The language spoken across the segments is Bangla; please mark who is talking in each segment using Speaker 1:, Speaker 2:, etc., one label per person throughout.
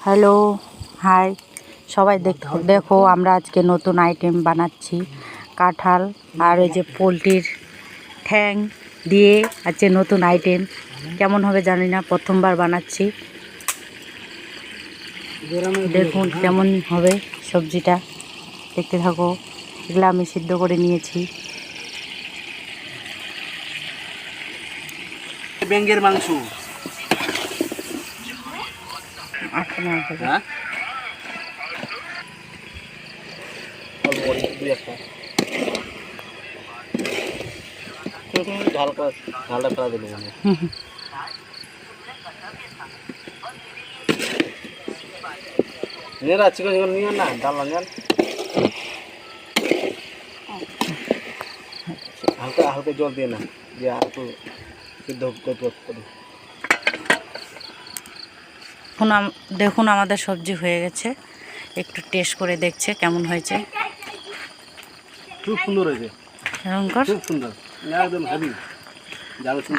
Speaker 1: হ্যালো, হাই সবাই। দেখো আমরা আজকে নতুন আইটেম বানাচ্ছি। কাঁঠাল আর এই যে পোলট্রির ঠ্যাং দিয়ে আজকে নতুন আইটেম। কেমন হবে জানি না, প্রথমবার বানাচ্ছি। দেখুন কেমন হবে সবজিটা, দেখতে থাকো। এগুলো আমি সিদ্ধ করে নিয়েছি।
Speaker 2: ব্যাঙের মাংস ঝালটা ফেলা দিল নেরা চিকন চিকন নিয়ে না ডাল নেন হালকা হালকা জল দিয়ে না দিয়ে একটু সিদ্ধ করে।
Speaker 1: দেখুন আমাদের সবজি হয়ে গেছে, একটু টেস্ট করে দেখছে কেমন হয়েছে।
Speaker 2: খুব সুন্দর হয়েছে,
Speaker 1: এরকম
Speaker 2: খুব সুন্দর, একদম হেভি।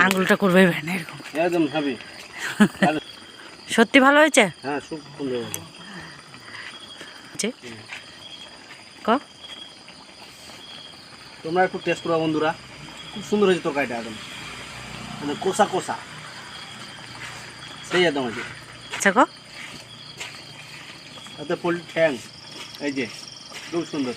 Speaker 1: আঙুলটা করবে না এরকম,
Speaker 2: একদম হেভি।
Speaker 1: সত্যি ভালো হয়েছে।
Speaker 2: হ্যাঁ, খুব সুন্দর হয়েছে। তোমরা একটু টেস্ট করো বন্ধুরা, খুব সুন্দর হয়েছে তরকারিটা, একদম কষা কষা, সেই একদম আছে।
Speaker 1: আচ্ছা গো,
Speaker 2: পোলট্রি ঠ্যাং এই যে খুব সুন্দর।